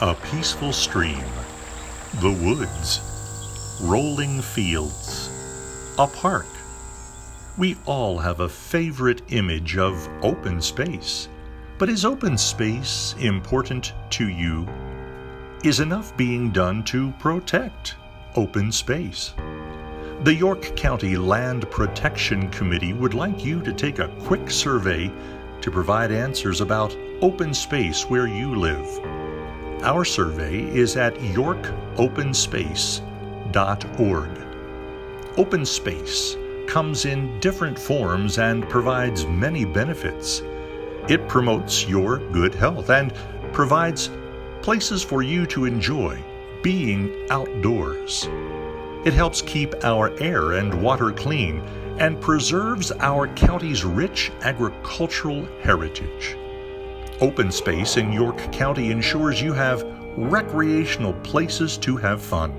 A peaceful stream, the woods, rolling fields, a park. We all have a favorite image of open space. But is open space important to you? Is enough being done to protect open space? The York County Land Protection Committee would like you to take a quick survey to provide answers about open space where you live. Our survey is at yorkopenspace.org. Open space comes in different forms and provides many benefits. It promotes your good health and provides places for you to enjoy being outdoors. It helps keep our air and water clean and preserves our county's rich agricultural heritage. Open space in York County ensures you have recreational places to have fun.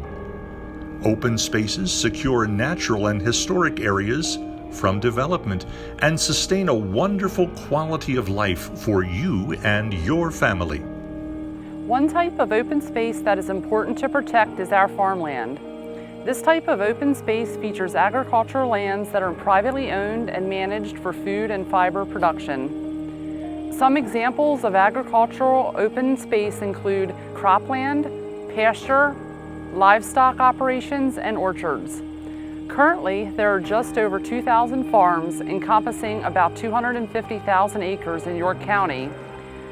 Open spaces secure natural and historic areas from development and sustain a wonderful quality of life for you and your family. One type of open space that is important to protect is our farmland. This type of open space features agricultural lands that are privately owned and managed for food and fiber production. Some examples of agricultural open space include cropland, pasture, livestock operations, and orchards. Currently, there are just over 2,000 farms encompassing about 250,000 acres in York County.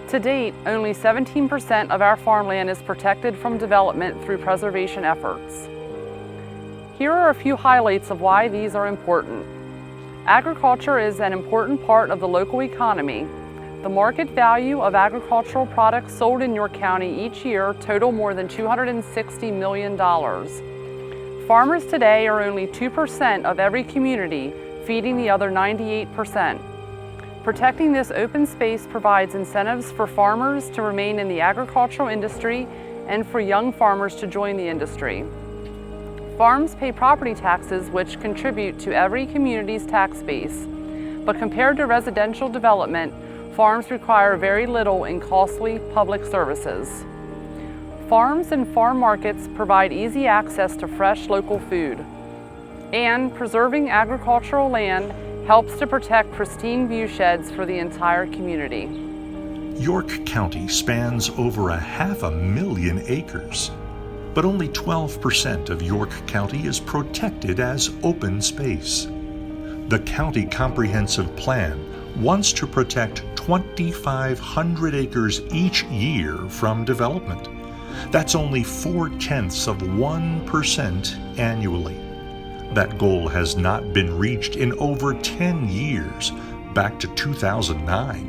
To date, only 17% of our farmland is protected from development through preservation efforts. Here are a few highlights of why these are important. Agriculture is an important part of the local economy. The market value of agricultural products sold in York County each year total more than $260 million. Farmers today are only 2% of every community, feeding the other 98%. Protecting this open space provides incentives for farmers to remain in the agricultural industry and for young farmers to join the industry. Farms pay property taxes which contribute to every community's tax base, but compared to residential development, farms require very little in costly public services. Farms and farm markets provide easy access to fresh local food. And preserving agricultural land helps to protect pristine view sheds for the entire community. York County spans over 500,000 acres, but only 12% of York County is protected as open space. The County Comprehensive Plan wants to protect 2,500 acres each year from development. That's only 0.4% annually. That goal has not been reached in over 10 years, back to 2009.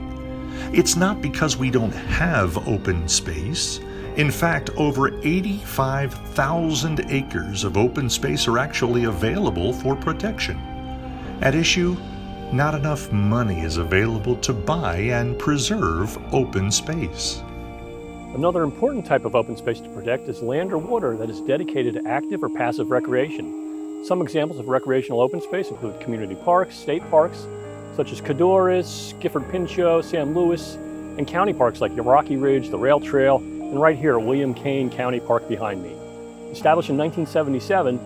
It's not because we don't have open space. In fact, over 85,000 acres of open space are actually available for protection. At issue, not enough money is available to buy and preserve open space. Another important type of open space to protect is land or water that is dedicated to active or passive recreation. Some examples of recreational open space include community parks, state parks, such as Codorus, Gifford Pinchot, Sam Lewis, and county parks like Rocky Ridge, the Rail Trail, and right here, William Kane County Park behind me. Established in 1977,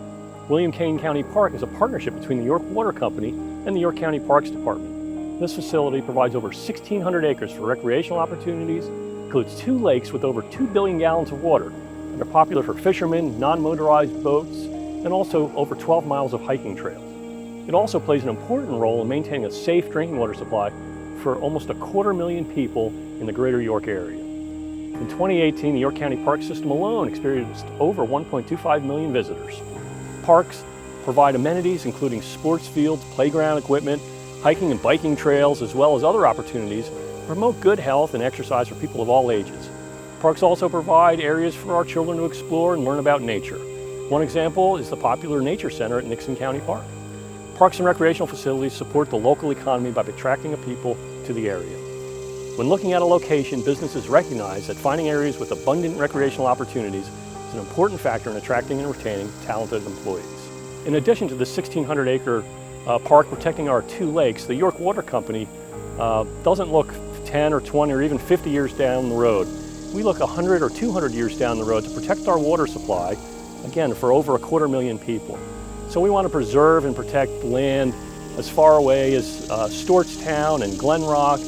William Kane County Park is a partnership between the York Water Company and the York County Parks Department. This facility provides over 1,600 acres for recreational opportunities, includes 2 lakes with over 2 billion gallons of water, and are popular for fishermen, non-motorized boats, and also over 12 miles of hiking trails. It also plays an important role in maintaining a safe drinking water supply for almost 250,000 people in the greater York area. In 2018, the York County Park System alone experienced over 1.25 million visitors. Parks provide amenities including sports fields, playground equipment, hiking and biking trails, as well as other opportunities to promote good health and exercise for people of all ages. Parks also provide areas for our children to explore and learn about nature. One example is the popular Nature Center at Nixon County Park. Parks and recreational facilities support the local economy by attracting people to the area. When looking at a location, businesses recognize that finding areas with abundant recreational opportunities is an important factor in attracting and retaining talented employees. In addition to the 1,600-acre park protecting our 2 lakes, the York Water Company doesn't look 10 or 20 or even 50 years down the road. We look 100 or 200 years down the road to protect our water supply, again, for over 250,000 people. So we want to preserve and protect land as far away as Stewartstown and Glen Rock,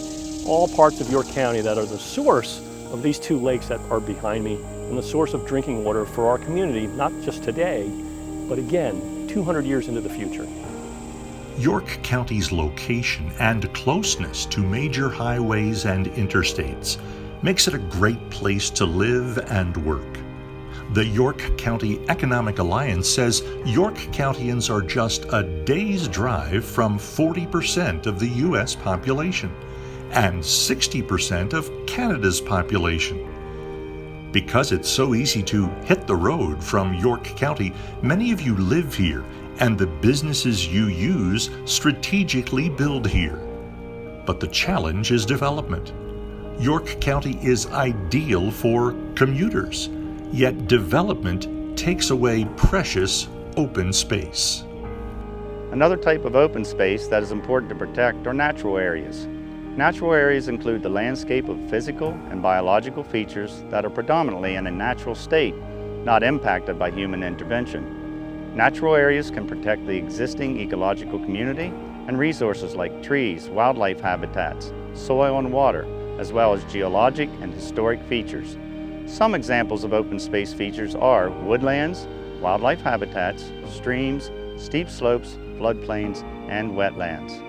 all parts of York County that are the source of these two lakes that are behind me and the source of drinking water for our community, not just today, but again, 200 years into the future. York County's location and closeness to major highways and interstates makes it a great place to live and work. The York County Economic Alliance says York Countyans are just a day's drive from 40% of the U.S. population and 60% of Canada's population. Because it's so easy to hit the road from York County, many of you live here, and the businesses you use strategically build here. But the challenge is development. York County is ideal for commuters, yet development takes away precious open space. Another type of open space that is important to protect are natural areas. Natural areas include the landscape of physical and biological features that are predominantly in a natural state, not impacted by human intervention. Natural areas can protect the existing ecological community and resources like trees, wildlife habitats, soil and water, as well as geologic and historic features. Some examples of open space features are woodlands, wildlife habitats, streams, steep slopes, floodplains, and wetlands.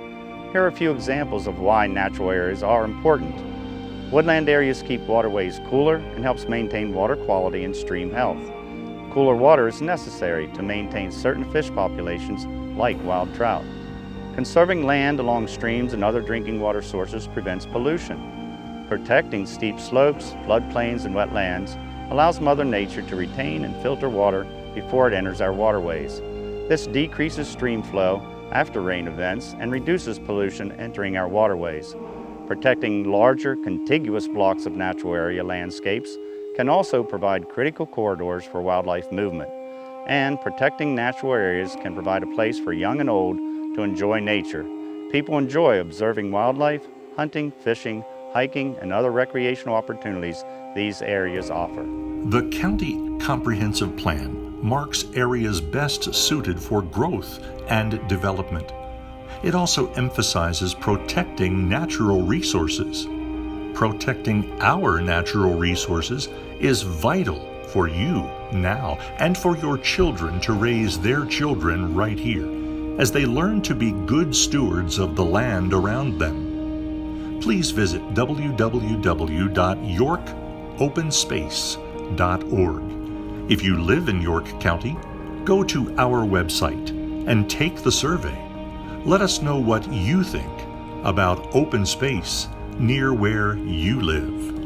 Here are a few examples of why natural areas are important. Woodland areas keep waterways cooler and helps maintain water quality and stream health. Cooler water is necessary to maintain certain fish populations like wild trout. Conserving land along streams and other drinking water sources prevents pollution. Protecting steep slopes, floodplains, and wetlands allows Mother Nature to retain and filter water before it enters our waterways. This decreases stream flow after rain events and reduces pollution entering our waterways. Protecting larger, contiguous blocks of natural area landscapes can also provide critical corridors for wildlife movement. And protecting natural areas can provide a place for young and old to enjoy nature. People enjoy observing wildlife, hunting, fishing, hiking, and other recreational opportunities these areas offer. The County Comprehensive Plan marks areas best suited for growth and development. It also emphasizes protecting natural resources. Protecting our natural resources is vital for you now and for your children to raise their children right here as they learn to be good stewards of the land around them. Please visit www.yorkopenspace.org. If you live in York County, go to our website and take the survey. Let us know what you think about open space near where you live.